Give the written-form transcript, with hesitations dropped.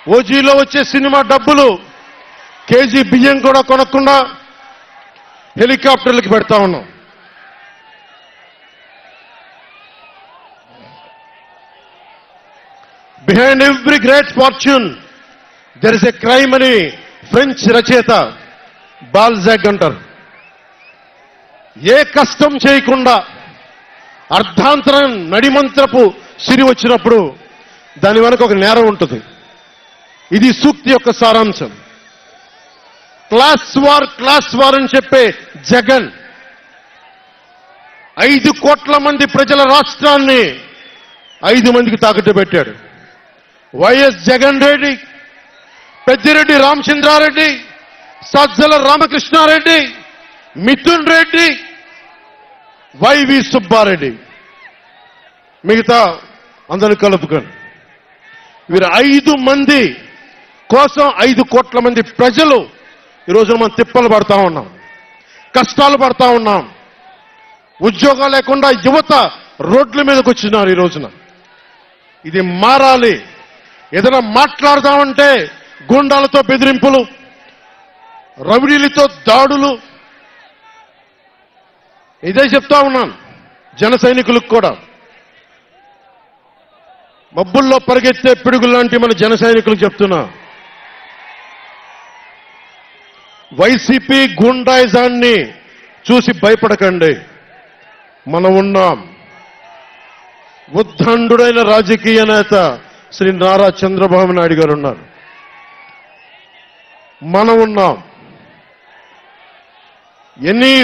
ఓజీలో వచ్చే సినిమా డబ్బులు కేజీ బియ్యం కూడా కొనకుండా హెలికాప్టర్లకు పెడతా ఉన్నాం. Behind every great fortune there is a crime అని ఫ్రెంచ్ రచయిత బాల్జాక్ అంటారు. ఏ కష్టం చేయకుండా అర్ధాంతరం నడిమంత్రపు సిరి వచ్చినప్పుడు దాని వెనక ఒక నేరం ఉంటుంది. ఇది సూక్తి యొక్క సారాంశం. క్లాస్ వార్ అని చెప్పే జగన్ 5 కోట్ల మంది ప్రజల రాష్ట్రాన్ని 5 మందికి తాకట్టు పెట్టాడు. వైఎస్ జగన్ రెడ్డి, పెద్దిరెడ్డి రామచంద్రారెడ్డి, సజ్జల రామకృష్ణారెడ్డి, మిథున్ రెడ్డి, వైవి సుబ్బారెడ్డి, మిగతా అందరూ కలుపుకొని వీరు 5 మంది కోసం 5 కోట్ల మంది ప్రజలు ఈరోజు మనం తిప్పలు పడతా ఉన్నాం, కష్టాలు పడతా ఉన్నాం. ఉద్యోగాలు లేకుండా యువత రోడ్ల మీదకి వచ్చినారు ఈ రోజున. ఇది మారాలి. ఏదైనా మాట్లాడదామంటే గుండాలతో బెదిరింపులు, రౌడీలతో దాడులు. ఇదే చెప్తా ఉన్నాను జన సైనికులకు కూడా. మబ్బుల్లో పరిగెత్తే పిడుగులు లాంటి మన జన సైనికులకు చెప్తున్నా, వైసీపీ గుండాయిజాన్ని చూసి భయపడకండి. మనం ఉన్నాం. ఉద్దండుడైన రాజకీయ నేత శ్రీ నారా చంద్రబాబు నాయుడు గారు ఉన్నారు. మనం ఉన్నాం. ఎన్ని